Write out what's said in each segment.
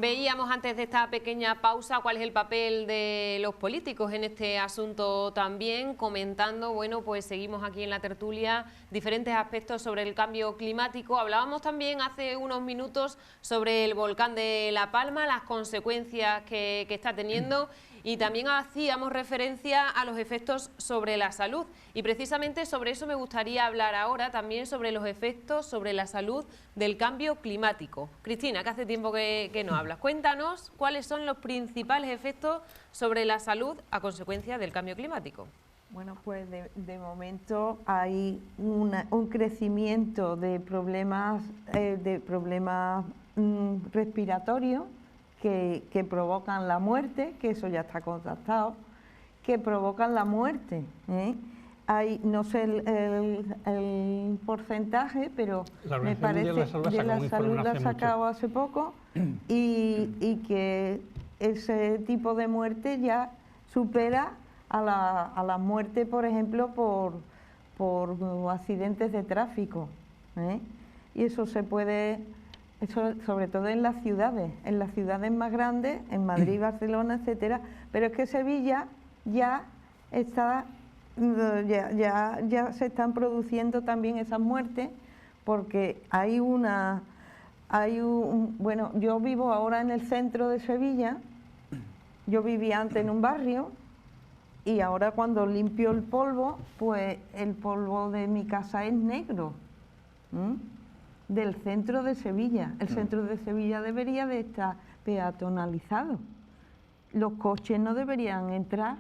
Veíamos antes de esta pequeña pausa cuál es el papel de los políticos en este asunto también, comentando, bueno, pues seguimos aquí en la tertulia diferentes aspectos sobre el cambio climático. Hablábamos también hace unos minutos sobre el volcán de La Palma, las consecuencias que está teniendo, y también hacíamos referencia a los efectos sobre la salud. Y precisamente sobre eso me gustaría hablar ahora, también sobre los efectos sobre la salud del cambio climático. Cristina, que hace tiempo que no hablas, cuéntanos cuáles son los principales efectos sobre la salud a consecuencia del cambio climático. Bueno, pues de momento hay un crecimiento de problemas respiratorios que provocan la muerte, que eso ya está constatado, que provocan la muerte, ¿eh? Hay, no sé el porcentaje, pero me parece de la salud la ha sacado hace poco y que ese tipo de muerte ya supera a la muerte, por ejemplo, por accidentes de tráfico, ¿eh? Y eso se puede, eso sobre todo en las ciudades más grandes, en Madrid, Barcelona, etcétera, pero es que Sevilla ya está, ya se están produciendo también esas muertes, porque bueno, yo vivo ahora en el centro de Sevilla, yo vivía antes en un barrio, y ahora cuando limpio el polvo, pues el polvo de mi casa es negro, del centro de Sevilla. El centro de Sevilla debería de estar peatonalizado. Los coches no deberían entrar,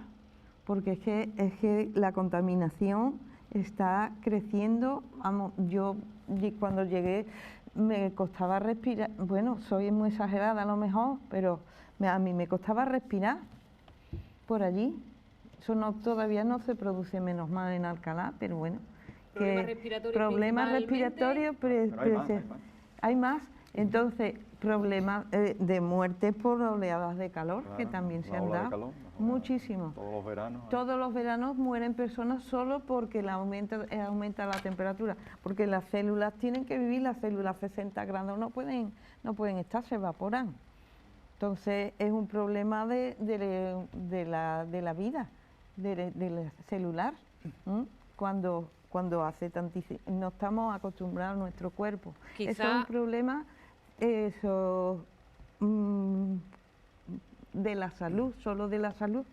porque es que la contaminación está creciendo. Vamos, yo cuando llegué me costaba respirar, bueno, soy muy exagerada a lo mejor, pero a mí me costaba respirar por allí. Eso todavía no se produce, menos mal, en Alcalá, pero bueno. Problemas respiratorios, hay más. Entonces, problemas de muerte por oleadas de calor, que también se han dado muchísimo. Todos los veranos mueren personas solo porque aumenta la temperatura, porque las células tienen que vivir, las células a 60 grados no pueden estar, se evaporan. Entonces, es un problema de la vida, del celular, cuando hace tantísimo, no estamos acostumbrados a nuestro cuerpo. Quizá... Eso es un problema de la salud, solo de la salud,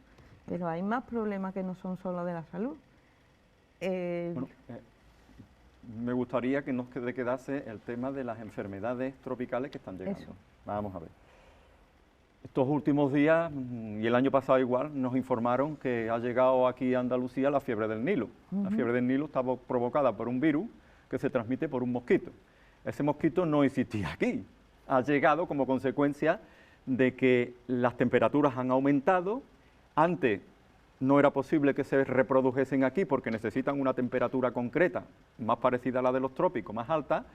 pero hay más problemas que no son solo de la salud. Me gustaría que nos quedase el tema de las enfermedades tropicales que están llegando. Eso. Vamos a ver. Estos últimos días, y el año pasado igual, nos informaron que ha llegado aquí a Andalucía la fiebre del Nilo. La fiebre del Nilo está provocada por un virus que se transmite por un mosquito. Ese mosquito no existía aquí. Ha llegado como consecuencia de que las temperaturas han aumentado. Antes no era posible que se reprodujesen aquí porque necesitan una temperatura concreta, más parecida a la de los trópicos, más alta.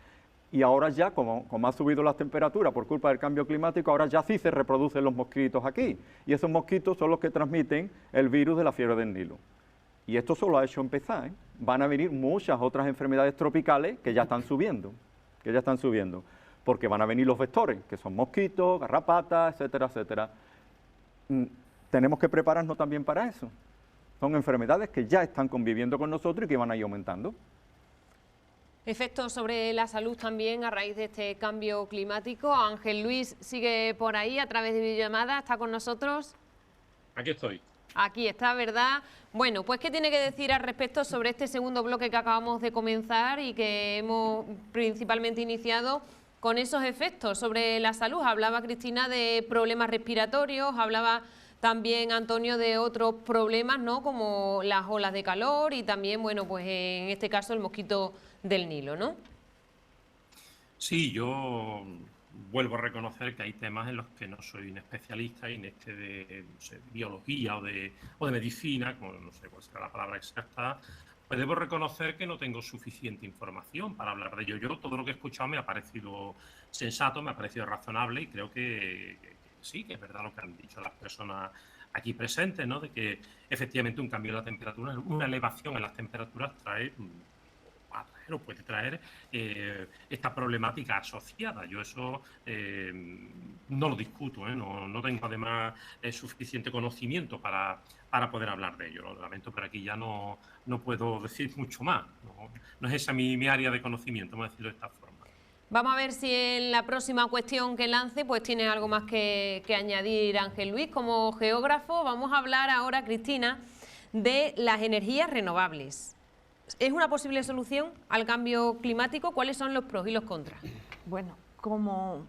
Y ahora ya, como ha subido las temperaturas por culpa del cambio climático, ahora ya sí se reproducen los mosquitos aquí. Y esos mosquitos son los que transmiten el virus de la fiebre del Nilo. Y esto solo ha hecho empezar, ¿eh? Van a venir muchas otras enfermedades tropicales que ya están subiendo, porque van a venir los vectores, que son mosquitos, garrapatas, etcétera, etcétera. Tenemos que prepararnos también para eso. Son enfermedades que ya están conviviendo con nosotros y que van a ir aumentando. Efectos sobre la salud también a raíz de este cambio climático. Ángel Luis sigue por ahí a través de videollamada, ¿está con nosotros? Aquí estoy. Aquí está, ¿verdad? Bueno, pues ¿qué tiene que decir al respecto sobre este segundo bloque que acabamos de comenzar y que hemos principalmente iniciado con esos efectos sobre la salud? Hablaba Cristina de problemas respiratorios, hablaba también Antonio de otros problemas, ¿no?, como las olas de calor y también, bueno, pues en este caso el mosquito del Nilo, ¿no? Sí, yo vuelvo a reconocer que hay temas en los que no soy un especialista y en este de, no sé, biología o de medicina, como no sé cuál será la palabra exacta, pues debo reconocer que no tengo suficiente información para hablar de ello. Yo todo lo que he escuchado me ha parecido sensato, me ha parecido razonable y creo que sí, que es verdad lo que han dicho las personas aquí presentes, ¿no?, de que efectivamente un cambio de la temperatura, una elevación en las temperaturas trae o puede traer esta problemática asociada. Yo eso no lo discuto, no tengo además suficiente conocimiento para poder hablar de ello. Lo lamento, pero aquí ya no puedo decir mucho más. No es esa mi área de conocimiento, vamos a decirlo de esta forma. Vamos a ver si en la próxima cuestión que lance pues tiene algo más que añadir, Ángel Luis. Como geógrafo vamos a hablar ahora, Cristina, de las energías renovables. ¿Es una posible solución al cambio climático? ¿Cuáles son los pros y los contras? Bueno, como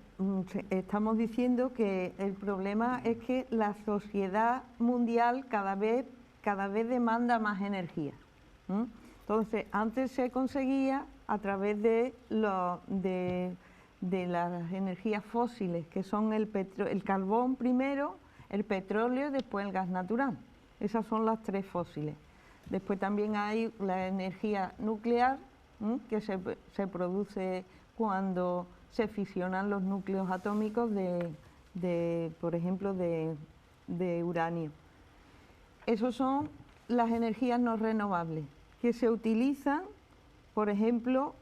estamos diciendo, que el problema es que la sociedad mundial cada vez demanda más energía. Entonces, antes se conseguía a través de las energías fósiles, que son el carbón primero, el petróleo y después el gas natural. Esas son las tres fósiles. Después también hay la energía nuclear, que se produce cuando se fisionan los núcleos atómicos por ejemplo, de uranio. Esas son las energías no renovables, que se utilizan, por ejemplo,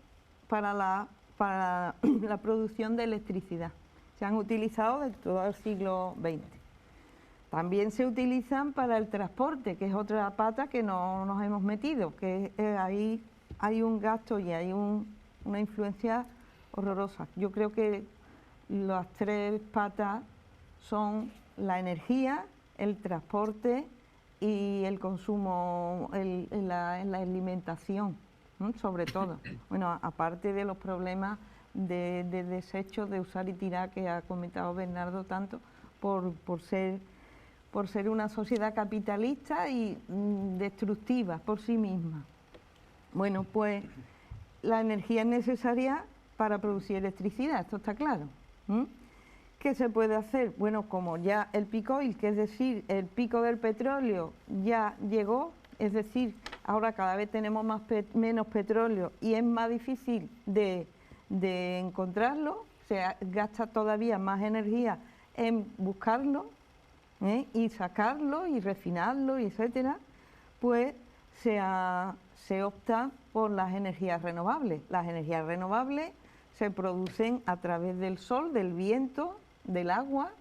para la producción de electricidad. Se han utilizado desde todo el siglo XX. También se utilizan para el transporte, que es otra pata que no nos hemos metido, que ahí hay un gasto y hay una influencia horrorosa. Yo creo que las tres patas son la energía, el transporte y el consumo, la alimentación, ¿no? Sobre todo. Bueno, aparte de los problemas de desechos, de usar y tirar, que ha comentado Bernardo tanto, por ser una sociedad capitalista y destructiva por sí misma. Bueno, pues la energía es necesaria para producir electricidad, esto está claro. ¿Qué se puede hacer? Bueno, como ya el peak oil, que es decir, el pico del petróleo ya llegó, es decir, ahora cada vez tenemos menos petróleo y es más difícil de encontrarlo, se gasta todavía más energía en buscarlo, y sacarlo y refinarlo, y etcétera, pues se opta por las energías renovables. Las energías renovables se producen a través del sol, del viento, del agua,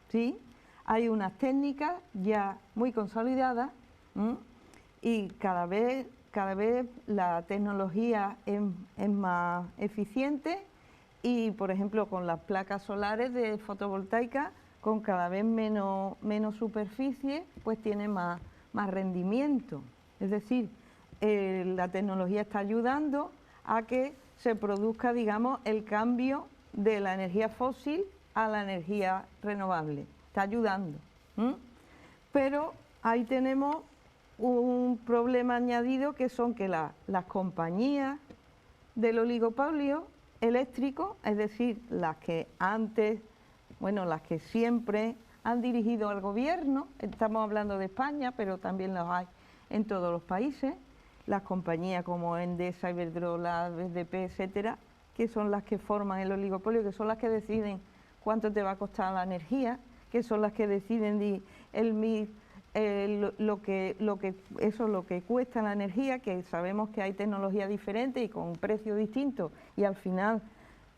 ¿sí? Hay unas técnicas ya muy consolidadas, y cada vez la tecnología es más eficiente, y por ejemplo con las placas solares de fotovoltaica, con cada vez menos superficie, pues tiene más rendimiento. Es decir, la tecnología está ayudando a que se produzca, digamos, el cambio de la energía fósil a la energía renovable. Está ayudando. Pero ahí tenemos un problema añadido, que son que las compañías del oligopolio eléctrico, es decir, las que siempre han dirigido al gobierno, estamos hablando de España, pero también los hay en todos los países, las compañías como Endesa, Iberdrola, BDP, etcétera, que son las que forman el oligopolio, que son las que deciden cuánto te va a costar la energía, que son las que deciden lo que cuesta la energía, que sabemos que hay tecnologías diferentes y con precios distintos, y al final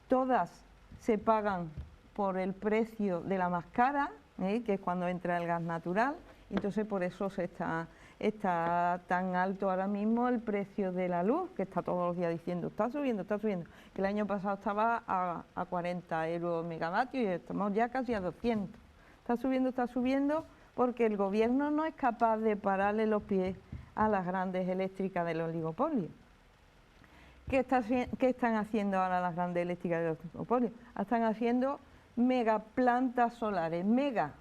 todas se pagan por el precio de la más cara, que es cuando entra el gas natural. Entonces por eso está tan alto ahora mismo el precio de la luz, que está todos los días diciendo está subiendo. El año pasado estaba a 40 euros megavatio y estamos ya casi a 200. Está subiendo porque el gobierno no es capaz de pararle los pies a las grandes eléctricas del oligopolio. ¿Qué están haciendo ahora las grandes eléctricas del oligopolio? Están haciendo megaplantas solares, mega.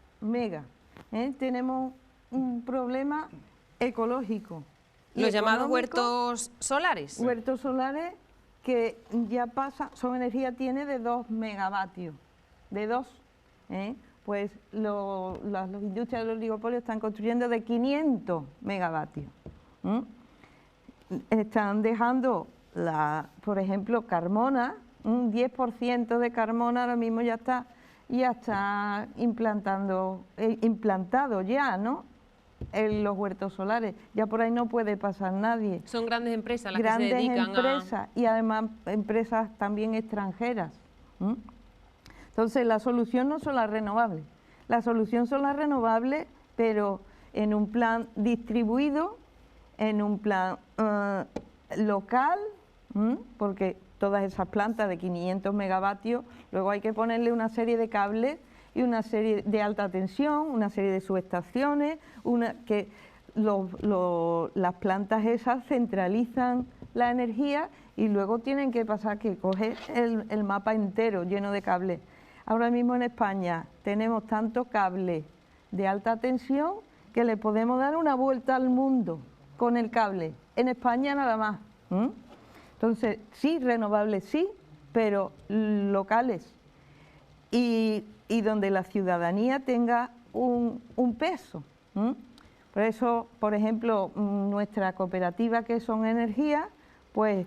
Tenemos un problema ecológico. Los llamados huertos solares. Huertos solares que ya son energía tiene de 2 megavatios, de 2. Pues las industrias del oligopolio están construyendo de 500 megavatios. Están dejando, por ejemplo, Carmona, un 10% de Carmona ahora mismo ya está implantado ya, ¿no? los huertos solares. Ya por ahí no puede pasar nadie. Son grandes empresas las Grandes que se dedican empresas y además empresas también extranjeras. Entonces la solución no son las renovables. La solución son las renovables, pero en un plan distribuido, en un plan local, porque todas esas plantas de 500 megavatios, luego hay que ponerle una serie de cables y una serie de alta tensión, una serie de subestaciones, las plantas esas centralizan la energía y luego tienen que pasar que coger el mapa entero lleno de cables. Ahora mismo en España tenemos tanto cable de alta tensión que le podemos dar una vuelta al mundo con el cable, en España nada más. Entonces, sí, renovables sí, pero locales y donde la ciudadanía tenga un peso. Por eso, por ejemplo, nuestra cooperativa que Son Energía, pues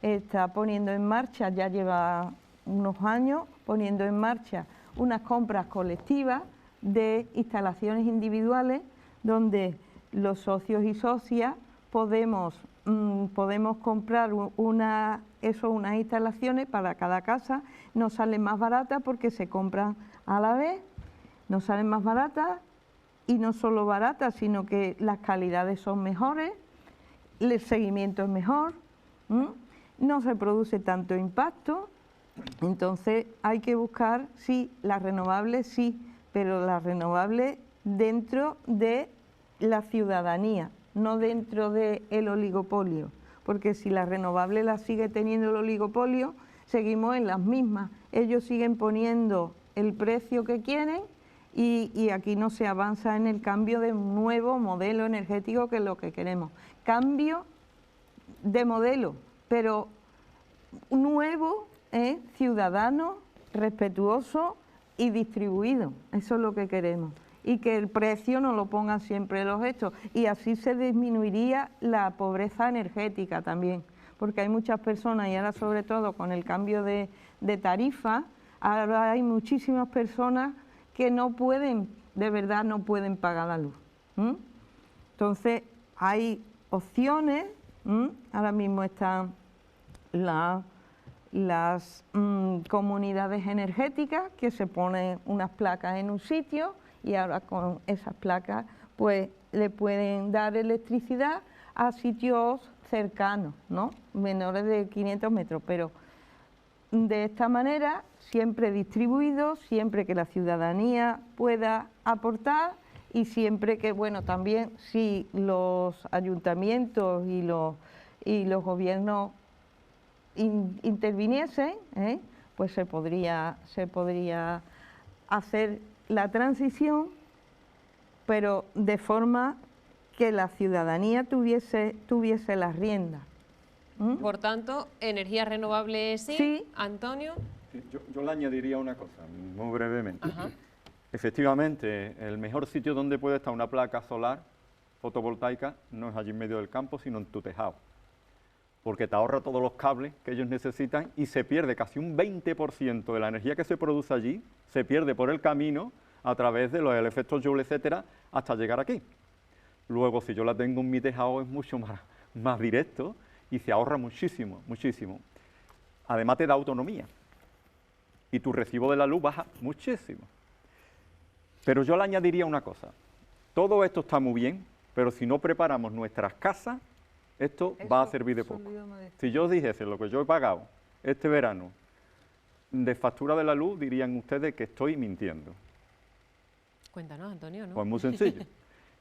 está poniendo en marcha, ya lleva unos años, poniendo en marcha unas compras colectivas de instalaciones individuales donde los socios y socias podemos comprar unas instalaciones para cada casa. Nos salen más baratas porque se compran a la vez, nos salen más baratas y no solo baratas, sino que las calidades son mejores, el seguimiento es mejor, no se produce tanto impacto. Entonces hay que buscar, sí, las renovables, sí, pero las renovables dentro de la ciudadanía, no dentro del oligopolio, porque si la renovable la sigue teniendo el oligopolio, seguimos en las mismas. Ellos siguen poniendo el precio que quieren y aquí no se avanza en el cambio de un nuevo modelo energético, que es lo que queremos. Cambio de modelo, pero nuevo, ciudadano, respetuoso y distribuido. Eso es lo que queremos. Y que el precio no lo pongan siempre los estos. Y así se disminuiría la pobreza energética también. Porque hay muchas personas, y ahora sobre todo con el cambio de tarifa, ahora hay muchísimas personas que no pueden, de verdad no pueden pagar la luz. Entonces hay opciones, ahora mismo están las comunidades energéticas, que se ponen unas placas en un sitio y ahora con esas placas pues le pueden dar electricidad a sitios cercanos, ¿no? Menores de 500 metros, pero de esta manera, siempre distribuido, siempre que la ciudadanía pueda aportar y siempre que, bueno, también si los ayuntamientos y los gobiernos interviniesen, pues se podría hacer la transición, pero de forma que la ciudadanía tuviese las riendas. Por tanto, energía renovable sí, sí. Antonio. Sí, yo le añadiría una cosa, muy brevemente. Ajá. Efectivamente, el mejor sitio donde puede estar una placa solar fotovoltaica no es allí en medio del campo, sino en tu tejado, porque te ahorra todos los cables que ellos necesitan y se pierde casi un 20% de la energía que se produce allí, se pierde por el camino a través de los efectos Joule, etcétera, hasta llegar aquí. Luego, si yo la tengo en mi tejado, es mucho más directo y se ahorra muchísimo, muchísimo. Además te da autonomía y tu recibo de la luz baja muchísimo. Pero yo le añadiría una cosa, todo esto está muy bien, pero si no preparamos nuestras casas, esto va a servir de poco. Si yo os dijese lo que yo he pagado este verano de factura de la luz, dirían ustedes que estoy mintiendo. Cuéntanos, Antonio, ¿no? Pues muy sencillo.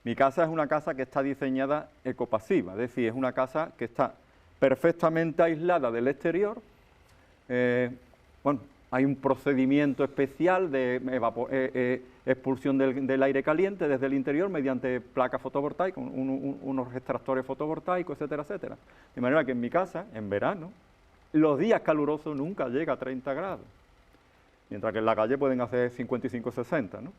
Mi casa es una casa que está diseñada ecopasiva, es decir, es una casa que está perfectamente aislada del exterior. Bueno, hay un procedimiento especial de expulsión del aire caliente desde el interior mediante placas fotovoltaicas, unos extractores fotovoltaicos, etcétera, etcétera. De manera que en mi casa, en verano, los días calurosos nunca llega a 30 grados, mientras que en la calle pueden hacer 55 o 60, ¿no?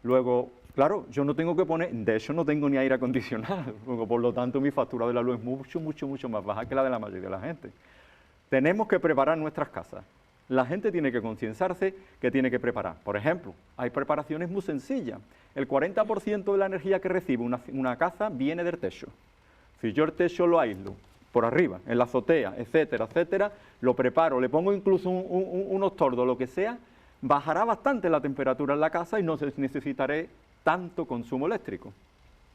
Luego, claro, yo no tengo que poner, de hecho no tengo ni aire acondicionado, por lo tanto mi factura de la luz es mucho más baja que la de la mayoría de la gente. Tenemos que preparar nuestras casas La gente tiene que concienciarse que tiene que preparar. Por ejemplo, hay preparaciones muy sencillas. El 40% de la energía que recibe una casa viene del techo. Si yo el techo lo aíslo por arriba, en la azotea, etcétera, etcétera, lo preparo, le pongo incluso unos tordos, lo que sea, bajará bastante la temperatura en la casa y no necesitaré tanto consumo eléctrico.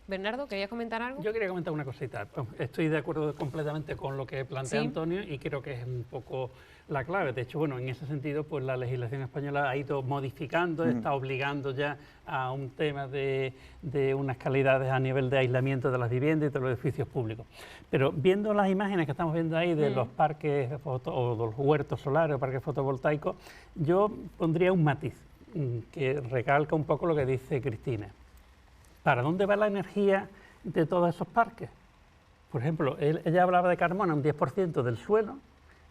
Bernardo, ¿querías comentar algo? Yo quería comentar una cosita. Estoy de acuerdo completamente con lo que plantea Antonio y creo que es un poco la clave. De hecho, bueno, en ese sentido, pues la legislación española ha ido modificando, está obligando ya a un tema de unas calidades a nivel de aislamiento de las viviendas y de los edificios públicos. Pero viendo las imágenes que estamos viendo ahí de los parques o de los huertos solares o parques fotovoltaicos, yo pondría un matiz que recalca un poco lo que dice Cristina. ¿Para dónde va la energía de todos esos parques? Por ejemplo, ella hablaba de Carmona, un 10% del suelo.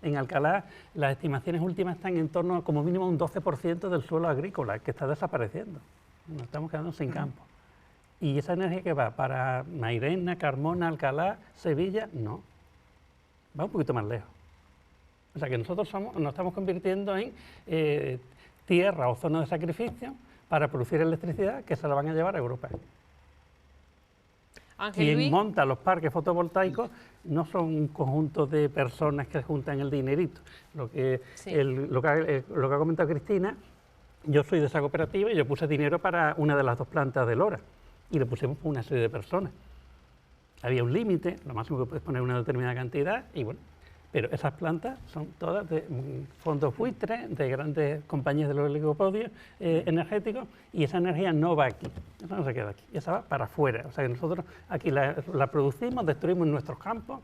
En Alcalá las estimaciones últimas están en torno a como mínimo un 12% del suelo agrícola, que está desapareciendo. Nos estamos quedando sin campo. ¿Y esa energía que va para Mairena, Carmona, Alcalá, Sevilla? No. Va un poquito más lejos. O sea que nosotros nos estamos convirtiendo en tierra o zona de sacrificio para producir electricidad que se la van a llevar a Europa. Quien monta los parques fotovoltaicos no son un conjunto de personas que juntan el dinerito. Lo que ha comentado Cristina, yo soy de esa cooperativa y yo puse dinero para una de las 2 plantas de Lora y le pusimos por una serie de personas. Había un límite, lo máximo que puedes poner una determinada cantidad y bueno, pero esas plantas son todas de fondos buitres, de grandes compañías de los oligopolios energéticos, y esa energía no va aquí, esa no se queda aquí, esa va para afuera. O sea que nosotros aquí la producimos, destruimos nuestros campos,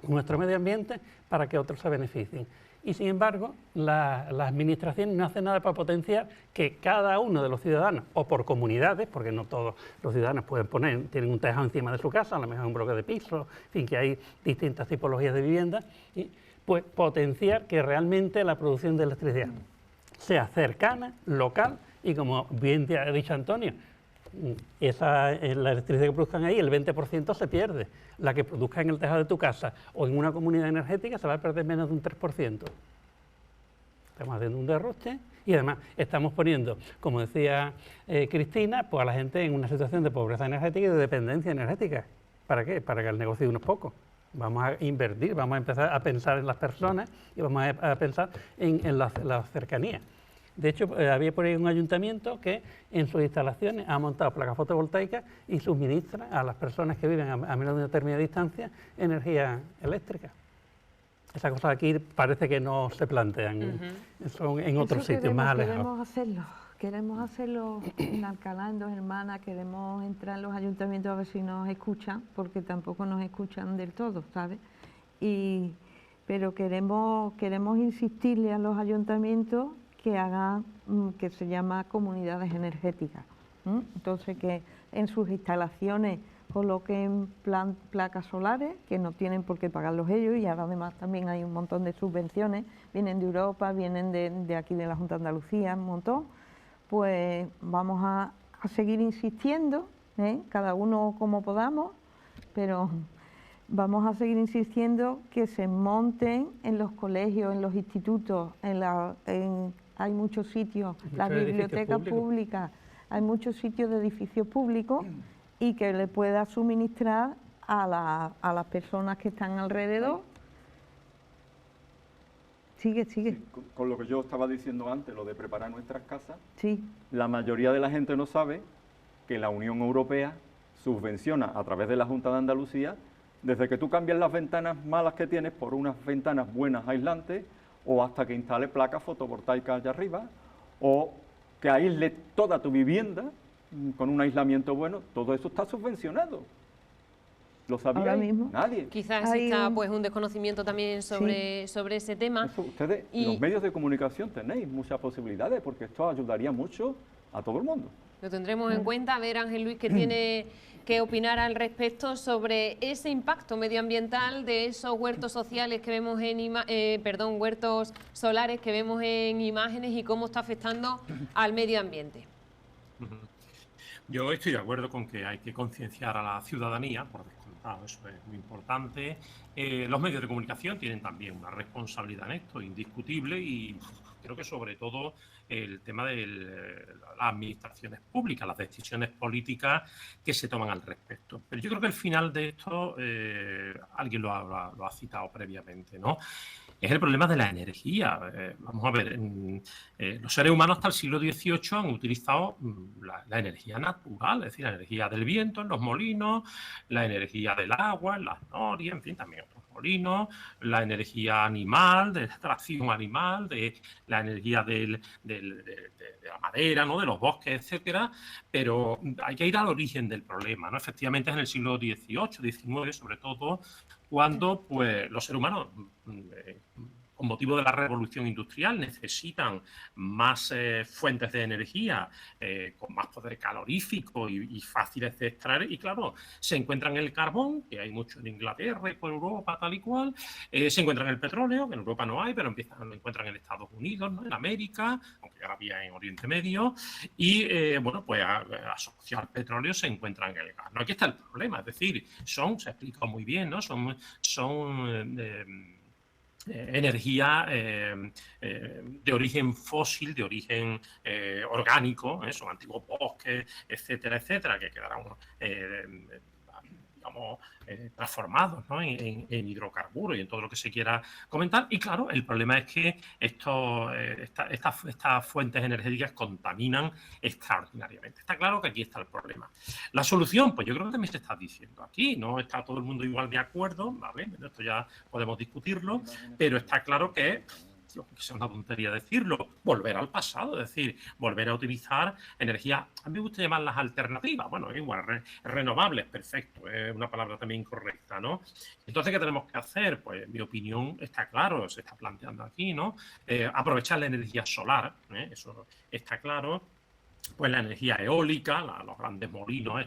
nuestro medio ambiente, para que otros se beneficien. Y sin embargo, la administración no hace nada para potenciar que cada uno de los ciudadanos, o por comunidades, porque no todos los ciudadanos tienen un tejado encima de su casa, a lo mejor un bloque de piso, en fin, que hay distintas tipologías de viviendas, y pues potenciar que realmente la producción de electricidad sea cercana, local, y como bien te ha dicho Antonio, la electricidad que produzcan ahí, el 20% se pierde. La que produzca en el tejado de tu casa o en una comunidad energética se va a perder menos de un 3%. Estamos haciendo un derroche y además estamos poniendo, como decía Cristina, pues a la gente en una situación de pobreza energética y de dependencia energética. ¿Para qué? Para que el negocio de unos pocos. Vamos a invertir, vamos a empezar a pensar en las personas y vamos a pensar en la cercanía. De hecho, había por ahí un ayuntamiento que en sus instalaciones ha montado placas fotovoltaicas y suministra a las personas que viven a menos de una determinada distancia energía eléctrica. Esas cosas aquí parece que no se plantean, son en otros sitios más alejados. Queremos hacerlo en Alcalá, en Dos Hermanas, queremos entrar en los ayuntamientos a ver si nos escuchan, porque tampoco nos escuchan del todo, ¿sabes? Pero queremos insistirle a los ayuntamientos que hagan, que se llama comunidades energéticas. Entonces, que en sus instalaciones coloquen placas solares, que no tienen por qué pagarlos ellos, y ahora además también hay un montón de subvenciones, vienen de Europa, vienen de aquí de la Junta de Andalucía, un montón. Pues vamos a seguir insistiendo, cada uno como podamos, pero vamos a seguir insistiendo que se monten en los colegios, en los institutos, hay muchos sitios, las bibliotecas públicas, hay muchos sitios de edificios públicos y que le pueda suministrar a las personas que están alrededor. Sigue. Sí, con lo que yo estaba diciendo antes, lo de preparar nuestras casas, sí. La mayoría de la gente no sabe que la Unión Europea subvenciona a través de la Junta de Andalucía, desde que tú cambias las ventanas malas que tienes por unas ventanas buenas aislantes, o hasta que instales placas fotovoltaicas allá arriba, o que aísle toda tu vivienda con un aislamiento bueno. Todo eso está subvencionado. ¿Lo sabía ahora mismo? Nadie. Quizás exista pues un desconocimiento también sobre ese tema. Eso, ustedes, los medios de comunicación, tenéis muchas posibilidades, porque esto ayudaría mucho a todo el mundo. Lo tendremos en cuenta. A ver, Ángel Luis, ¿qué tiene que opinar al respecto sobre ese impacto medioambiental de esos huertos sociales que vemos huertos solares que vemos en imágenes y cómo está afectando al medio ambiente? Yo estoy de acuerdo con que hay que concienciar a la ciudadanía, por adelantado, eso es muy importante. Los medios de comunicación tienen también una responsabilidad en esto, indiscutible, y creo que sobre todo el tema de las administraciones públicas, las decisiones políticas que se toman al respecto. Pero yo creo que el final de esto, alguien lo ha citado previamente, ¿no? Es el problema de la energía. Vamos a ver, los seres humanos hasta el siglo XVIII han utilizado la energía natural, es decir, la energía del viento en los molinos, la energía del agua en las norias, en fin, también otros molinos, la energía animal, de extracción animal, de la energía de la madera, ¿no?, de los bosques, etcétera, pero hay que ir al origen del problema, ¿no? Efectivamente, es en el siglo XVIII, XIX, sobre todo, cuando pues, los seres humanos, con motivo de la revolución industrial, necesitan más fuentes de energía con más poder calorífico y fáciles de extraer. Y claro, se encuentran el carbón, que hay mucho en Inglaterra y por Europa, tal y cual. Se encuentran el petróleo, que en Europa no hay, pero lo encuentran en Estados Unidos, ¿no?, en América, aunque ya lo había en Oriente Medio. Y bueno, pues asociado al petróleo se encuentran el gas, ¿no? Aquí está el problema, es decir, se explica muy bien, ¿no? Son energía de origen fósil, de origen orgánico, son antiguos bosques, etcétera, etcétera, que quedaron, digamos, transformados, ¿no?, en hidrocarburos y en todo lo que se quiera comentar. Y claro, el problema es que estas fuentes energéticas contaminan extraordinariamente. Está claro que aquí está el problema. La solución, pues yo creo que también se está diciendo aquí. No está todo el mundo igual de acuerdo, ¿vale? Esto ya podemos discutirlo, pero está claro que es una tontería decirlo, volver al pasado, es decir, volver a utilizar energía, a mí me gusta llamarlas alternativas, bueno, igual, renovables, perfecto, es una palabra también correcta, ¿no? Entonces, ¿qué tenemos que hacer? Pues mi opinión está claro, se está planteando aquí, ¿no? Aprovechar la energía solar, eso está claro. Pues la energía eólica, los grandes molinos,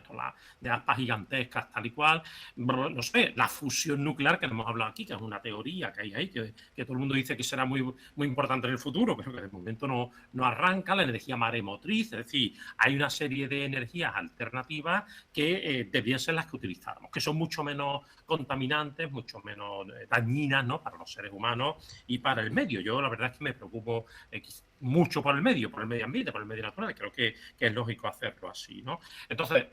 de aspas gigantescas, tal y cual, no sé, la fusión nuclear que hemos hablado aquí, que es una teoría que hay ahí, que todo el mundo dice que será muy, muy importante en el futuro, pero que de momento no arranca, la energía maremotriz, es decir, hay una serie de energías alternativas que deberían ser las que utilizáramos, que son mucho menos contaminantes, mucho menos dañinas, ¿no?, para los seres humanos y para el medio. Yo la verdad es que me preocupo mucho por el medio ambiente, por el medio natural. Creo que es lógico hacerlo así, ¿no? Entonces,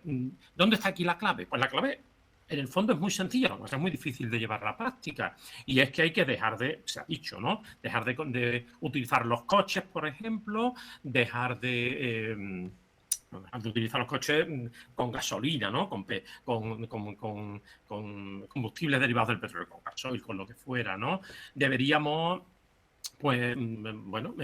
¿dónde está aquí la clave? Pues la clave, en el fondo, es muy sencilla, lo que es muy difícil de llevar a la práctica, y es que hay que dejar se ha dicho, ¿no?, dejar de utilizar los coches, por ejemplo, dejar de utilizar los coches con gasolina, ¿no?, con combustibles derivados del petróleo, con gasoil, con lo que fuera, ¿no? Deberíamos, pues, bueno,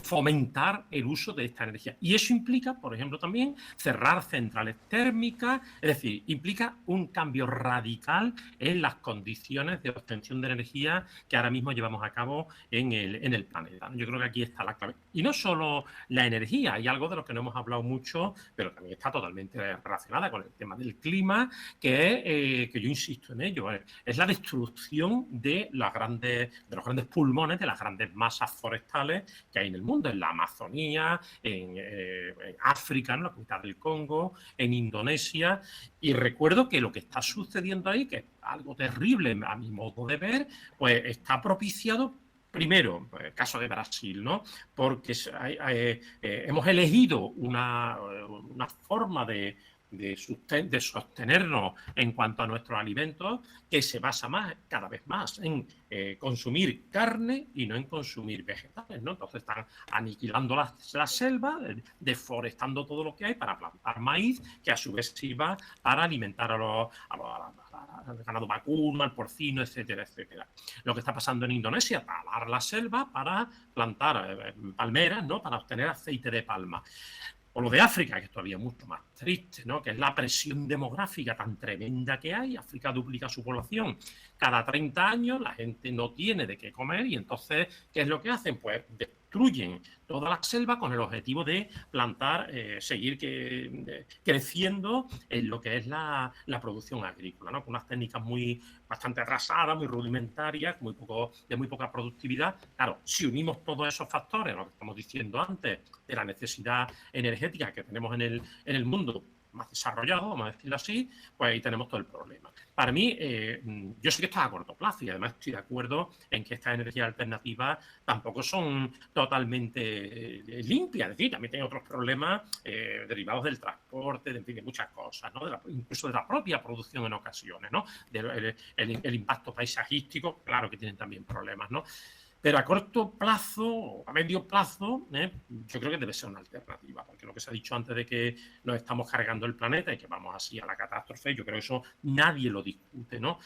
fomentar el uso de esta energía. Y eso implica, por ejemplo, también cerrar centrales térmicas, es decir, implica un cambio radical en las condiciones de obtención de energía que ahora mismo llevamos a cabo en el planeta. Yo creo que aquí está la clave. Y no solo la energía, hay algo de lo que no hemos hablado mucho, pero también está totalmente relacionada con el tema del clima, que yo insisto en ello, es la destrucción de los grandes pulmones, de las grandes masas forestales que hay en el mundo, en la Amazonía, en África, en la mitad del Congo, en Indonesia. Y recuerdo que lo que está sucediendo ahí, que es algo terrible a mi modo de ver, pues está propiciado, primero, el caso de Brasil, ¿no?, porque hemos elegido una forma de sostenernos en cuanto a nuestros alimentos que se basa cada vez más en consumir carne y no en consumir vegetales, ¿no? Entonces están aniquilando la selva, deforestando todo lo que hay para plantar maíz, que a su vez sirva para alimentar al ganado vacuno, al porcino, etcétera, etcétera. Lo que está pasando en Indonesia, talar la selva para plantar palmeras, ¿no?, para obtener aceite de palma. O lo de África, que es todavía mucho más triste, ¿no?, que es la presión demográfica tan tremenda que hay. África duplica su población cada 30 años, la gente no tiene de qué comer y entonces, ¿qué es lo que hacen? Pues destruyen toda la selva con el objetivo de plantar, seguir creciendo en lo que es la producción agrícola, ¿no?, con unas técnicas bastante atrasadas, muy rudimentarias, de muy poca productividad. Claro, si unimos todos esos factores, lo que estamos diciendo antes, de la necesidad energética que tenemos en el mundo, más desarrollados, vamos a decirlo así, pues ahí tenemos todo el problema. Para mí, yo sé que está a corto plazo y además estoy de acuerdo en que estas energías alternativas tampoco son totalmente limpias, es decir, también tienen otros problemas derivados del transporte, de, en fin, de muchas cosas, ¿no? Incluso de la propia producción en ocasiones, ¿no? El impacto paisajístico, claro que tienen también problemas, ¿no? Pero a corto plazo o a medio plazo, yo creo que debe ser una alternativa, porque lo que se ha dicho antes de que nos estamos cargando el planeta y que vamos así a la catástrofe, yo creo que eso nadie lo discute, ¿no?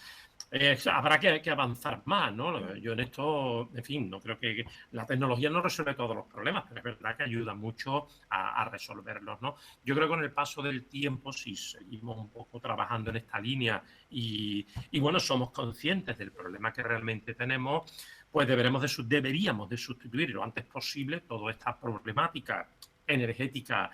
Habrá que avanzar más, ¿no? Yo en esto, en fin, no creo que la tecnología no resuelve todos los problemas, pero es verdad que ayuda mucho a resolverlos, ¿no? Yo creo que con el paso del tiempo, si seguimos un poco trabajando en esta línea y bueno, somos conscientes del problema que realmente tenemos, pues deberíamos de sustituir lo antes posible toda esta problemática energética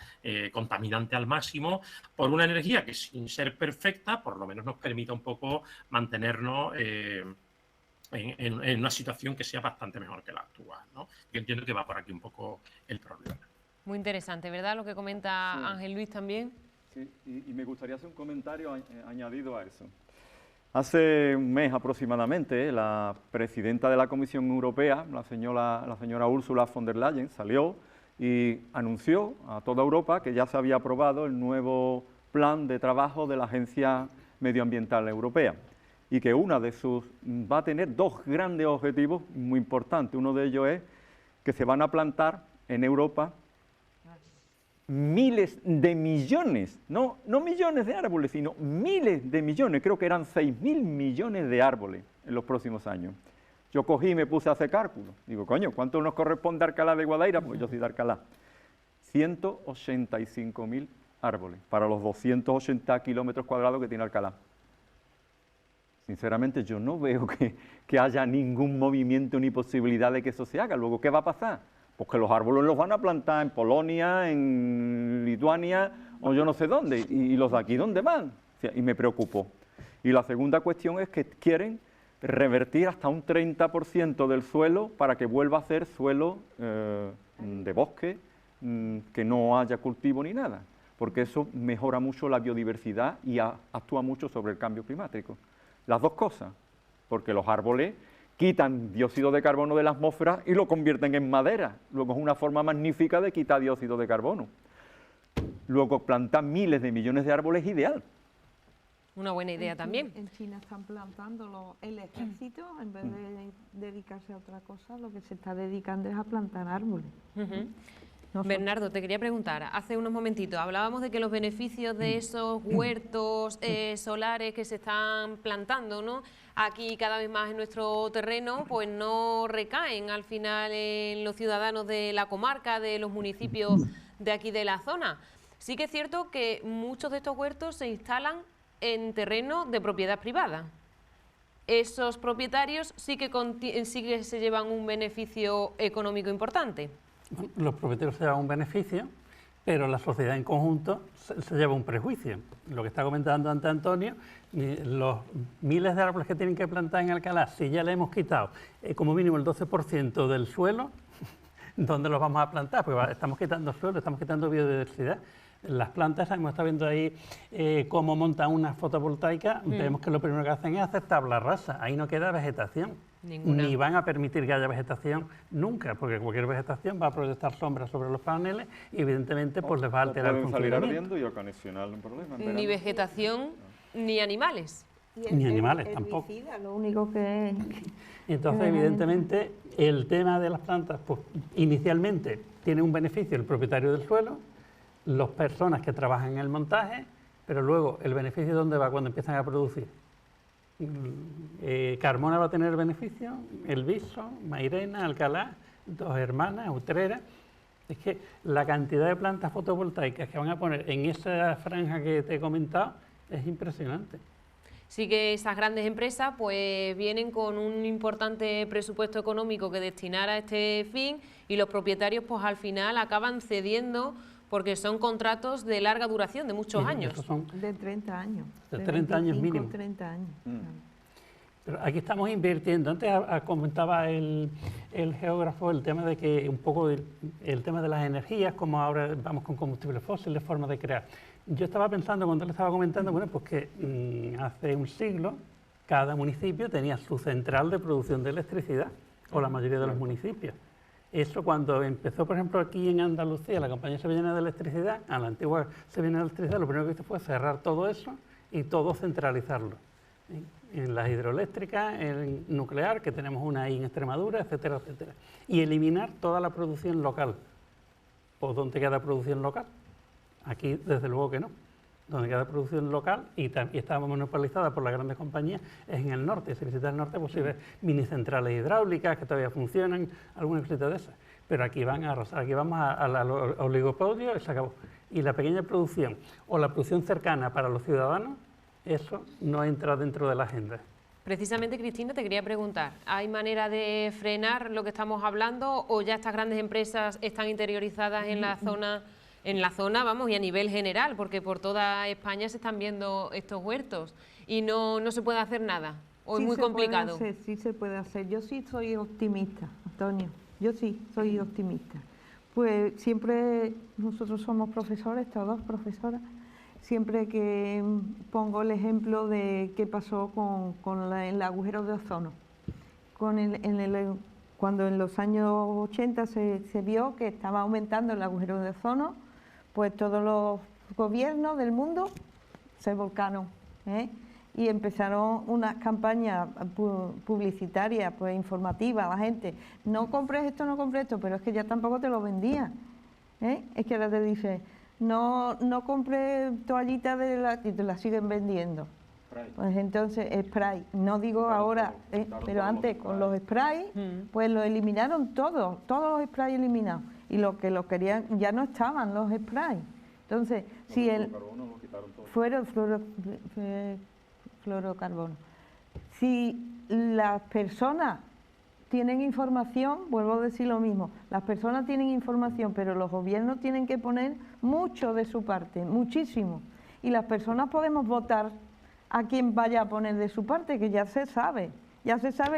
contaminante al máximo por una energía que, sin ser perfecta, por lo menos nos permita un poco mantenernos en una situación que sea bastante mejor que la actual, ¿no? Yo entiendo que va por aquí un poco el problema. Muy interesante, ¿verdad? Lo que comenta sí. Ángel Luis también. Sí, y me gustaría hacer un comentario añadido a eso. Hace un mes aproximadamente, la presidenta de la Comisión Europea, la señora Ursula von der Leyen, salió y anunció a toda Europa que ya se había aprobado el nuevo plan de trabajo de la Agencia Medioambiental Europea y que va a tener dos grandes objetivos muy importantes. Uno de ellos es que se van a plantar en Europa miles de millones, no millones de árboles, sino miles de millones, creo que eran 6.000 millones de árboles en los próximos años. Yo cogí y me puse a hacer cálculos. Digo, coño, ¿cuánto nos corresponde a Alcalá de Guadaira? Pues yo soy de Alcalá. 185.000 árboles para los 280 kilómetros cuadrados que tiene Alcalá. Sinceramente, yo no veo que haya ningún movimiento ni posibilidad de que eso se haga. Luego, ¿qué va a pasar? Pues que los árboles los van a plantar en Polonia, en Lituania o yo no sé dónde. ¿Y los de aquí dónde van? O sea, y me preocupó. Y la segunda cuestión es que quieren revertir hasta un 30% del suelo para que vuelva a ser suelo de bosque, que no haya cultivo ni nada, porque eso mejora mucho la biodiversidad y actúa mucho sobre el cambio climático. Las dos cosas, porque los árboles quitan dióxido de carbono de la atmósfera y lo convierten en madera. Luego es una forma magnífica de quitar dióxido de carbono. Luego plantar miles de millones de árboles es ideal. Una buena idea también. En China están plantando el ejército, en vez de dedicarse a otra cosa, lo que se está dedicando es a plantar árboles. Bernardo, te quería preguntar, hace unos momentitos hablábamos de que los beneficios de esos huertos solares que se están plantando, ¿no?, aquí cada vez más en nuestro terreno, pues no recaen al final en los ciudadanos de la comarca, de los municipios de aquí de la zona. Sí que es cierto que muchos de estos huertos se instalan en terreno de propiedad privada. Esos propietarios sí que se llevan un beneficio económico importante. Los propietarios se llevan un beneficio, pero la sociedad en conjunto se lleva un prejuicio. Lo que está comentando ante Antonio, los miles de árboles que tienen que plantar en Alcalá, si ya le hemos quitado como mínimo el 12% del suelo, ¿dónde los vamos a plantar? Porque estamos quitando suelo, estamos quitando biodiversidad. Las plantas, hemos estado viendo ahí cómo montan una fotovoltaica, vemos que lo primero que hacen es hacer tabla rasa, ahí no queda vegetación. Ninguna. Ni van a permitir que haya vegetación nunca, porque cualquier vegetación va a proyectar sombras sobre los paneles y evidentemente pues les va a alterar el funcionamiento. Salir ardiendo y ocasionar un problema. Ni vegetación, ni animales. Ni animales tampoco. Lo único que... Entonces, evidentemente, el tema de las plantas, pues inicialmente tiene un beneficio el propietario del suelo, las personas que trabajan en el montaje, pero luego el beneficio ¿dónde va cuando empiezan a producir? Carmona va a tener beneficio, El Viso, Mairena, Alcalá, Dos Hermanas, Utrera. Es que la cantidad de plantas fotovoltaicas que van a poner en esa franja que te he comentado es impresionante. Sí que esas grandes empresas pues vienen con un importante presupuesto económico que destinar a este fin y los propietarios pues al final acaban cediendo porque son contratos de larga duración, de muchos años. Son de 30 años. De 30 años mínimo. 30 años. Pero aquí estamos invirtiendo. Antes comentaba el geógrafo el tema de que un poco el tema de las energías, como ahora vamos con combustibles fósiles, formas de crear. Yo estaba pensando cuando le estaba comentando, bueno, pues que hace un siglo cada municipio tenía su central de producción de electricidad, o la mayoría de los municipios. Eso cuando empezó, por ejemplo, aquí en Andalucía, la Compañía Sevillana de Electricidad, a la antigua Sevillana de Electricidad, lo primero que hizo fue cerrar todo eso y todo centralizarlo. En las hidroeléctricas, en nuclear, que tenemos una ahí en Extremadura, etcétera, etcétera. Y eliminar toda la producción local. ¿Pues dónde queda producción local? Aquí, desde luego que no. Donde queda producción local y está monopolizada por las grandes compañías es en el norte. Si visitas el norte, pues si ves minicentrales hidráulicas que todavía funcionan, algunas cositas de esas. Pero aquí van a arrasar, aquí vamos al oligopolio y se acabó. Y la pequeña producción o la producción cercana para los ciudadanos, eso no entra dentro de la agenda. Precisamente, Cristina, te quería preguntar, ¿hay manera de frenar lo que estamos hablando o ya estas grandes empresas están interiorizadas en la zona, vamos, y a nivel general, porque por toda España se están viendo estos huertos y no se puede hacer nada, o es muy complicado? Sí se puede hacer, yo sí soy optimista, Antonio, yo sí soy optimista. Pues siempre, nosotros somos profesores, todos profesoras, siempre que pongo el ejemplo de qué pasó con el agujero de ozono, cuando en los años 80 se vio que estaba aumentando el agujero de ozono, pues todos los gobiernos del mundo se volcaron, y empezaron unas campañas publicitarias, pues informativas a la gente. No compres esto, no compres esto, pero es que ya tampoco te lo vendían. Es que ahora te dice, no compres toallitas y te las siguen vendiendo. Pues entonces, spray, no digo ahora, pero antes con los sprays, pues lo eliminaron todos los sprays eliminados. Y lo que lo querían, ya no estaban los sprays. Entonces, si fluorocarbono. Si las personas tienen información, vuelvo a decir lo mismo, las personas tienen información, pero los gobiernos tienen que poner mucho de su parte, muchísimo. Y las personas podemos votar a quien vaya a poner de su parte, que ya se sabe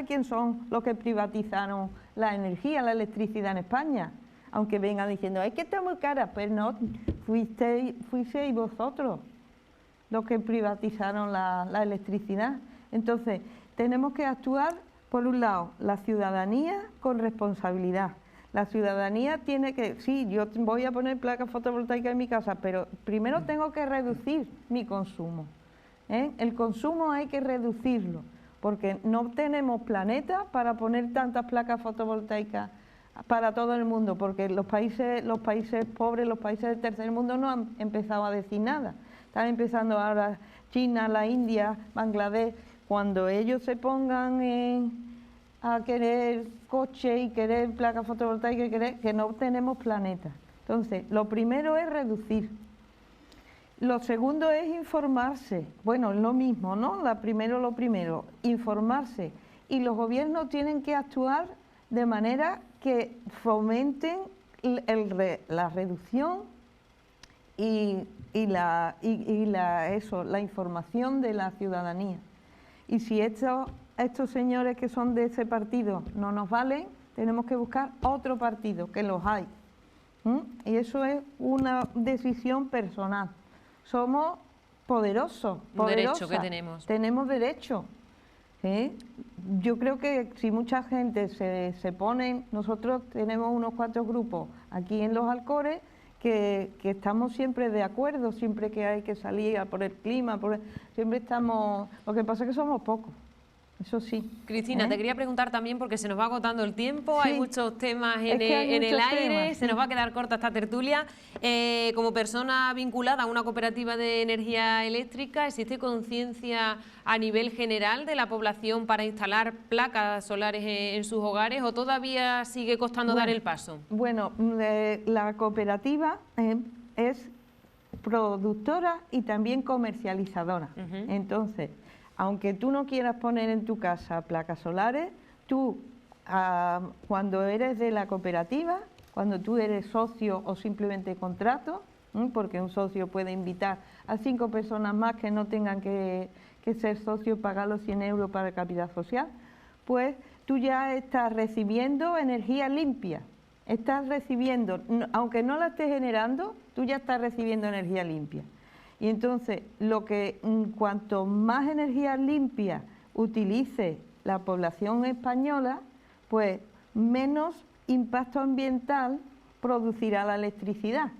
quién son los que privatizaron la energía, la electricidad en España. Aunque vengan diciendo, es que está muy cara, pues no, fuisteis vosotros los que privatizaron la electricidad. Entonces, tenemos que actuar, por un lado, la ciudadanía con responsabilidad. La ciudadanía tiene que, sí, yo voy a poner placas fotovoltaicas en mi casa, pero primero tengo que reducir mi consumo. El consumo hay que reducirlo, porque no tenemos planeta para poner tantas placas fotovoltaicas para todo el mundo, porque los países pobres, los países del tercer mundo no han empezado a decir nada. Están empezando ahora China, la India, Bangladesh. Cuando ellos se pongan a querer coche y querer placas fotovoltaicas y querer, que no tenemos planeta. Entonces, lo primero es reducir. Lo segundo es informarse. Bueno, es lo mismo, ¿no? Lo primero, informarse. Y los gobiernos tienen que actuar de manera que fomenten la reducción y la información de la ciudadanía. Y si estos señores que son de ese partido no nos valen, tenemos que buscar otro partido, que los hay. Y eso es una decisión personal. Somos poderosos, un derecho que tenemos. Tenemos derecho. Yo creo que si mucha gente se pone, nosotros tenemos unos cuantos grupos aquí en Los Alcores que estamos siempre de acuerdo, siempre que hay que salir a por el clima, siempre estamos, lo que pasa es que somos pocos, eso sí. Cristina, te quería preguntar también, porque se nos va agotando el tiempo, sí. Hay muchos temas en el aire, se nos va a quedar corta esta tertulia. Como persona vinculada a una cooperativa de energía eléctrica, ¿existe conciencia a nivel general de la población para instalar placas solares en sus hogares o todavía sigue costando dar el paso? Bueno, la cooperativa es productora y también comercializadora. Entonces, aunque tú no quieras poner en tu casa placas solares, tú cuando eres de la cooperativa, cuando tú eres socio o simplemente contrato, porque un socio puede invitar a 5 personas más que no tengan que ser socio y pagar los 100 euros para el capital social, pues tú ya estás recibiendo energía limpia. Estás recibiendo, aunque no la estés generando, tú ya estás recibiendo energía limpia. Y entonces, cuanto más energía limpia utilice la población española, pues menos impacto ambiental producirá la electricidad.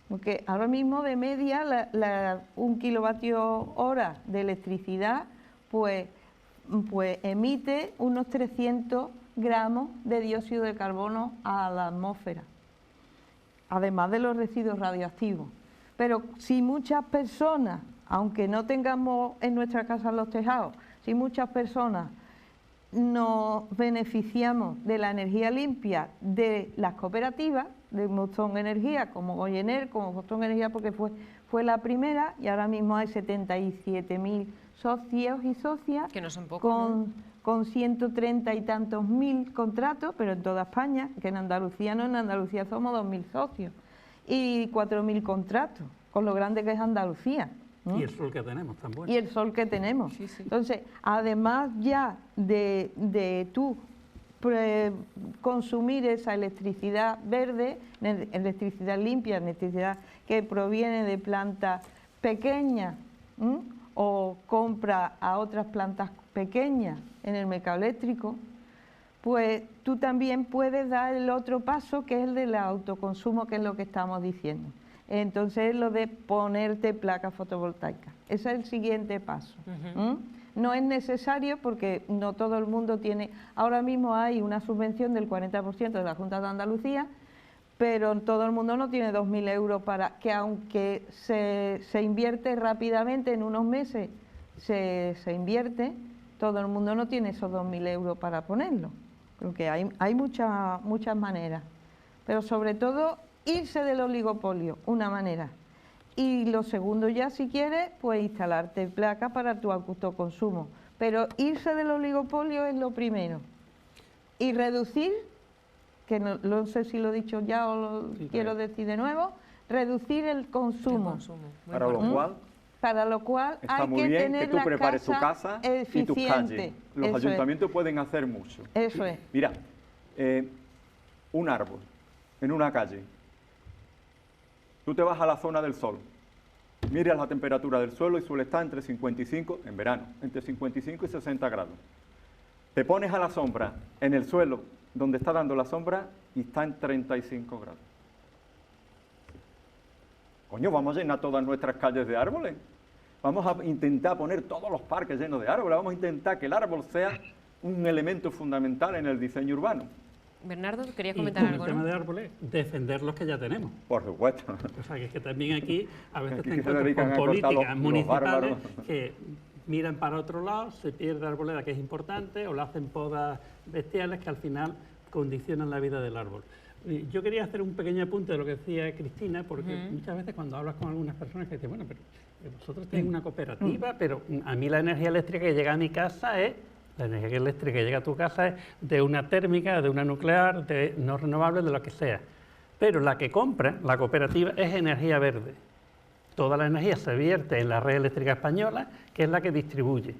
Porque ahora mismo de media un kilovatio hora de electricidad pues emite unos 300 gramos de dióxido de carbono a la atmósfera, además de los residuos radioactivos. Pero si muchas personas, aunque no tengamos en nuestra casa los tejados, si muchas personas nos beneficiamos de la energía limpia de las cooperativas, de Boston Energía, como Goyener, como Boston Energía, porque fue la primera, y ahora mismo hay 77.000 socios y socias, que no son pocos, con 130 y tantos mil contratos, pero en toda España, que en Andalucía no, en Andalucía somos 2.000 socios, y 4.000 contratos, con lo grande que es Andalucía. Y el sol que tenemos también. Y el sol que tenemos. Sí, sí. Entonces, además ya de tú consumir esa electricidad verde, electricidad limpia, electricidad que proviene de plantas pequeñas, o compra a otras plantas pequeñas en el mercado eléctrico, pues tú también puedes dar el otro paso, que es el del autoconsumo, que es lo que estamos diciendo. Entonces, lo de ponerte placas fotovoltaicas. Ese es el siguiente paso. No es necesario porque no todo el mundo tiene... Ahora mismo hay una subvención del 40% de la Junta de Andalucía, pero todo el mundo no tiene 2.000 euros para que, aunque se invierte rápidamente, en unos meses se invierte, todo el mundo no tiene esos 2.000 euros para ponerlo. Creo que hay muchas maneras, pero sobre todo irse del oligopolio, una manera. Y lo segundo ya, si quieres, pues instalarte placas para tu autoconsumo. Pero irse del oligopolio es lo primero. Y reducir, que no sé si lo he dicho ya o lo quiero decir de nuevo, reducir el consumo. Para lo cual está hay muy que bien tener que tú prepares tu casa y tu calle. Los Eso ayuntamientos pueden hacer mucho. Eso es. Mira, un árbol en una calle. Tú te vas a la zona del sol, miras la temperatura del suelo y suele estar entre 55, en verano, entre 55 y 60 grados. Te pones a la sombra en el suelo donde está dando la sombra y está en 35 grados. Coño, vamos a llenar todas nuestras calles de árboles. Vamos a intentar poner todos los parques llenos de árboles. Vamos a intentar que el árbol sea un elemento fundamental en el diseño urbano. Bernardo, ¿querías comentar algo? El tema de árboles, defender los que ya tenemos. Por supuesto. O sea, que es que también aquí a veces Aquí te se encuentras dedican con a cortar políticas los municipales bárbaros. que miran para otro lado, se pierde arboleda que es importante, o le hacen podas bestiales que al final condicionan la vida del árbol. Yo quería hacer un pequeño apunte de lo que decía Cristina, porque muchas veces cuando hablas con algunas personas que dicen, bueno, pero vosotros tenéis una cooperativa, pero a mí la energía eléctrica que llega a mi casa es... La energía eléctrica que llega a tu casa es de una térmica, de una nuclear, de no renovable, de lo que sea. Pero la que compra, la cooperativa, es energía verde. Toda la energía se vierte en la red eléctrica española, que es la que distribuye.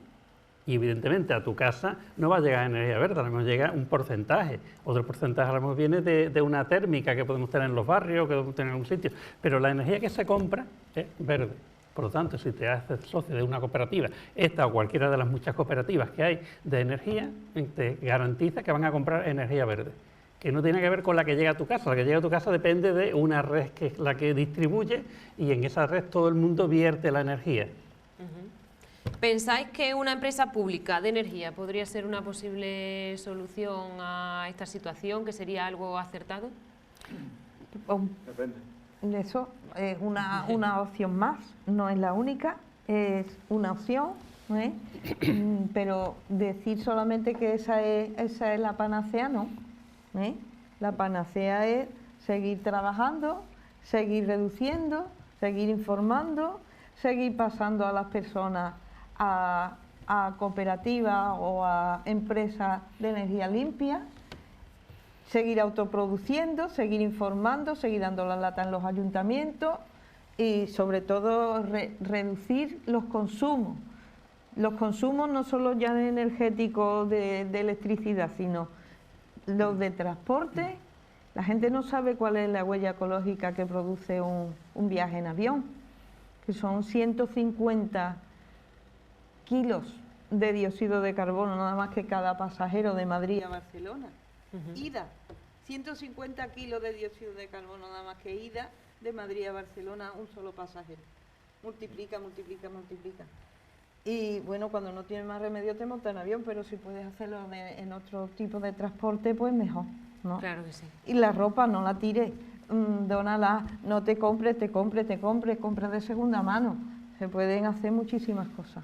Y evidentemente a tu casa no va a llegar energía verde, a lo mejor llega un porcentaje. Otro porcentaje a lo mejor viene de una térmica que podemos tener en los barrios, que podemos tener en algún sitio. Pero la energía que se compra es verde. Por lo tanto, si te haces socio de una cooperativa, esta o cualquiera de las muchas cooperativas que hay de energía, te garantiza que van a comprar energía verde, que no tiene que ver con la que llega a tu casa. La que llega a tu casa depende de una red que es la que distribuye y en esa red todo el mundo vierte la energía. ¿Pensáis que una empresa pública de energía podría ser una posible solución a esta situación, que sería algo acertado? Depende. Eso es una opción más, no es la única, es una opción, pero decir solamente que esa es la panacea, no. La panacea es seguir trabajando, seguir reduciendo, seguir informando, seguir pasando a las personas a cooperativas o a empresas de energía limpia, seguir autoproduciendo, seguir informando, seguir dando la lata en los ayuntamientos y sobre todo reducir los consumos. Los consumos no solo ya energéticos de electricidad, sino los de transporte. La gente no sabe cuál es la huella ecológica que produce un viaje en avión. que son 150 kilos de dióxido de carbono, nada más que cada pasajero de Madrid a Barcelona. Ida, 150 kilos de dióxido de carbono, nada más que ida de Madrid a Barcelona un solo pasajero. Multiplica, multiplica, multiplica. Y bueno, cuando no tienes más remedio te montas en avión, pero si puedes hacerlo en otro tipo de transporte, pues mejor, ¿no? Claro que sí. Y la ropa no la tires, dónala, no te compres, compra de segunda mano. Se pueden hacer muchísimas cosas.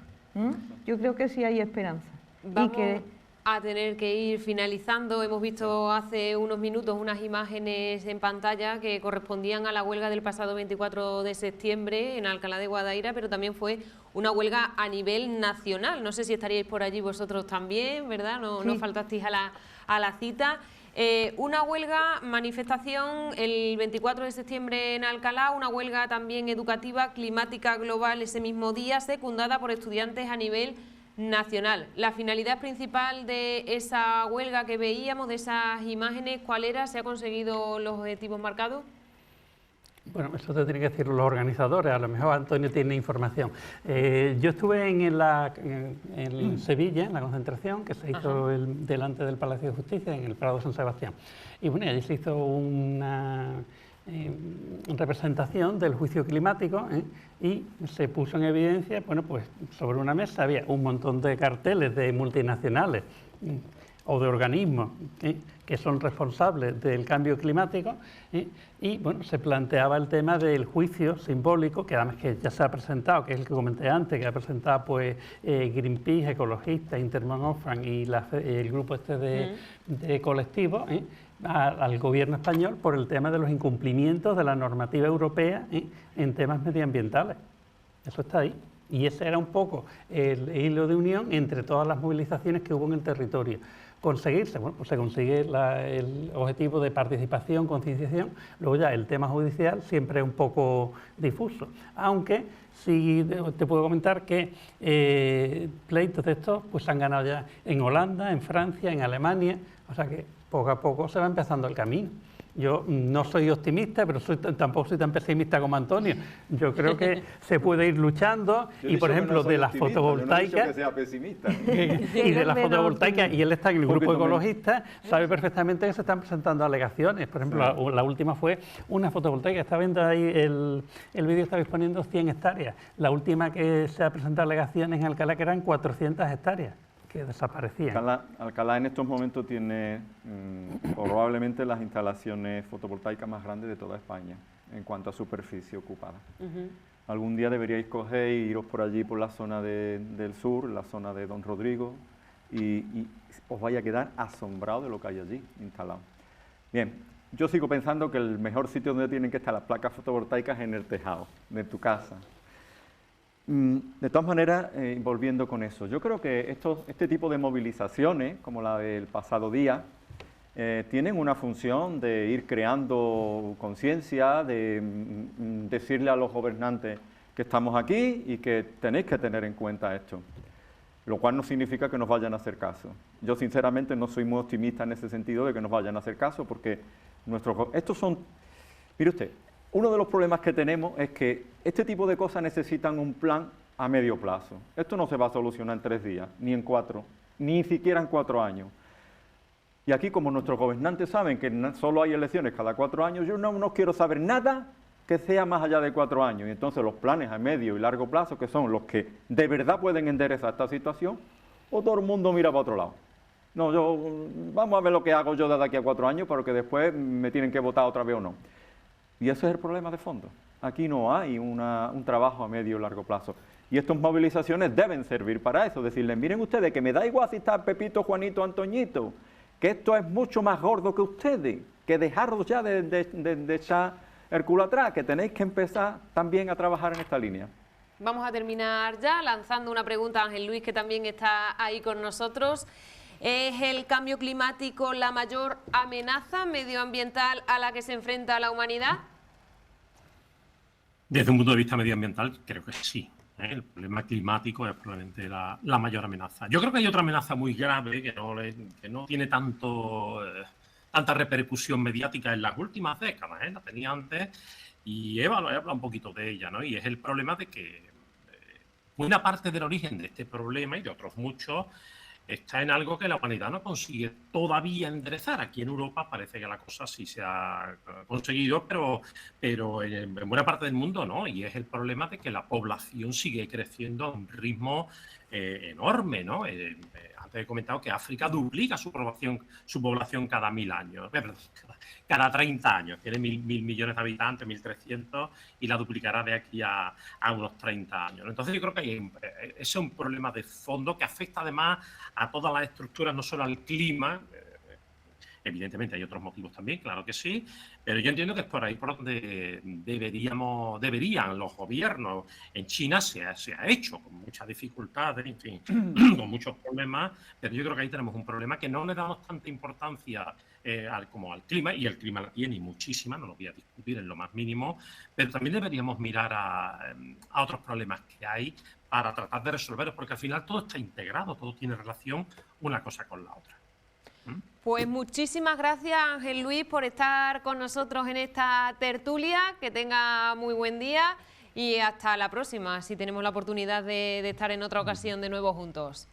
Yo creo que sí hay esperanza. Vamos a tener que ir finalizando. Hemos visto hace unos minutos unas imágenes en pantalla que correspondían a la huelga del pasado 24 de septiembre en Alcalá de Guadaira, pero también fue una huelga a nivel nacional. No sé si estaríais por allí vosotros también, ¿verdad? No, sí. No faltasteis a la cita. Una huelga, manifestación el 24 de septiembre en Alcalá, una huelga también educativa, climática global ese mismo día, secundada por estudiantes a nivel nacional. La finalidad principal de esa huelga que veíamos, de esas imágenes, ¿cuál era? ¿Se ha conseguido los objetivos marcados? Bueno, eso te tienen que decir los organizadores, a lo mejor Antonio tiene información. Yo estuve en Sevilla, en la concentración, que se hizo delante del Palacio de Justicia, en el Prado de San Sebastián. Y bueno, allí se hizo una representación del juicio climático y se puso en evidencia, bueno, pues sobre una mesa había un montón de carteles de multinacionales o de organismos que son responsables del cambio climático y bueno, se planteaba el tema del juicio simbólico, que además que ya se ha presentado, que es el que comenté antes, que ha presentado pues Greenpeace, Ecologistas, Intermon Oxfam y el grupo este de colectivos al gobierno español por el tema de los incumplimientos de la normativa europea en temas medioambientales. Eso está ahí. Y ese era un poco el hilo de unión entre todas las movilizaciones que hubo en el territorio. Conseguirse, bueno, pues se consigue el objetivo de participación, concienciación, luego ya el tema judicial siempre es un poco difuso, aunque sí te puedo comentar que pleitos de estos pues se han ganado ya en Holanda, en Francia, en Alemania, o sea que poco a poco se va empezando el camino. Yo no soy optimista, pero tampoco soy tan pesimista como Antonio. Yo creo que se puede ir luchando y, por ejemplo, de las fotovoltaicas... que sea pesimista. Y de las fotovoltaicas, y él está en el grupo ecologista, sabe perfectamente que se están presentando alegaciones. Por ejemplo, la última fue una fotovoltaica. Está viendo ahí el vídeo, está disponiendo 100 hectáreas. La última que se ha presentado alegaciones en Alcalá, que eran 400 hectáreas. Que desaparecían. Alcalá en estos momentos tiene probablemente las instalaciones fotovoltaicas más grandes de toda España en cuanto a superficie ocupada. Algún día deberíais coger e iros por allí, por la zona del sur, la zona de Don Rodrigo, y os vais a quedar asombrados de lo que hay allí instalado. Bien, yo sigo pensando que el mejor sitio donde tienen que estar las placas fotovoltaicas es en el tejado de tu casa. De todas maneras, volviendo con eso, yo creo que este tipo de movilizaciones, como la del pasado día, tienen una función de ir creando conciencia, de decirle a los gobernantes que estamos aquí y que tenéis que tener en cuenta esto, lo cual no significa que nos vayan a hacer caso. Yo sinceramente no soy muy optimista en ese sentido de que nos vayan a hacer caso, porque estos son, mire usted, uno de los problemas que tenemos es que este tipo de cosas necesitan un plan a medio plazo. Esto no se va a solucionar en 3 días, ni en 4, ni siquiera en 4 años. Y aquí, como nuestros gobernantes saben que solo hay elecciones cada 4 años, yo no quiero saber nada que sea más allá de 4 años. Y entonces los planes a medio y largo plazo, que son los que de verdad pueden enderezar esta situación, o todo el mundo mira para otro lado. No, vamos a ver lo que hago yo de aquí a 4 años, porque después me tienen que votar otra vez o no. Y ese es el problema de fondo. Aquí no hay un trabajo a medio y largo plazo. Y estas movilizaciones deben servir para eso. Decirles, miren ustedes, que me da igual si está Pepito, Juanito, Antoñito, que esto es mucho más gordo que ustedes, que dejaros ya de echar el culo atrás, que tenéis que empezar también a trabajar en esta línea. Vamos a terminar ya lanzando una pregunta a Ángel Luis, que también está ahí con nosotros. ¿Es el cambio climático la mayor amenaza medioambiental a la que se enfrenta la humanidad? Desde un punto de vista medioambiental, creo que sí. El problema climático es probablemente la mayor amenaza. Yo creo que hay otra amenaza muy grave que no tiene tanta repercusión mediática en las últimas décadas, la tenía antes, Y he hablado un poquito de ella, ¿no? Y es el problema de que buena parte del origen de este problema y de otros muchos está en algo que la humanidad no consigue todavía enderezar. Aquí en Europa parece que la cosa sí se ha conseguido, pero en buena parte del mundo no. Y es el problema de que la población sigue creciendo a un ritmo enorme, ¿no? Antes he comentado que África duplica su población cada 1000 años, cada 30 años. Tiene 1.000 millones de habitantes, 1.300, y la duplicará de aquí a unos 30 años. Entonces yo creo que ese es un problema de fondo que afecta además a todas las estructuras, no solo al clima. Evidentemente hay otros motivos también, claro que sí, pero yo entiendo que es por ahí por donde deberían los gobiernos. En China se ha hecho con muchas dificultades, en fin, con muchos problemas, pero yo creo que ahí tenemos un problema que no le damos tanta importancia como al clima, y el clima la tiene y muchísima, no lo voy a discutir en lo más mínimo, pero también deberíamos mirar a otros problemas que hay para tratar de resolverlos, porque al final todo está integrado, todo tiene relación una cosa con la otra. Pues muchísimas gracias, Ángel Luis, por estar con nosotros en esta tertulia. Que tenga muy buen día y hasta la próxima, si tenemos la oportunidad de estar en otra ocasión de nuevo juntos.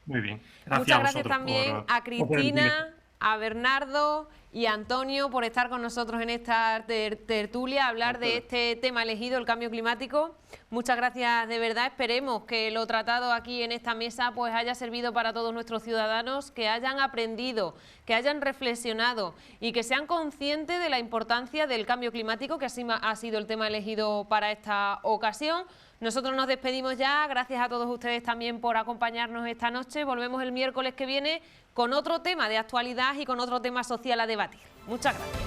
Muy bien. Muchas gracias también a Cristina, a Bernardo y a Antonio por estar con nosotros en esta tertulia, hablar de este tema elegido, el cambio climático. Muchas gracias de verdad. Esperemos que lo tratado aquí en esta mesa pues haya servido para todos nuestros ciudadanos, que hayan aprendido, que hayan reflexionado y que sean conscientes de la importancia del cambio climático, que así ha sido el tema elegido para esta ocasión. Nosotros nos despedimos ya. Gracias a todos ustedes también por acompañarnos esta noche. Volvemos el miércoles que viene con otro tema de actualidad y con otro tema social a debatir. Muchas gracias.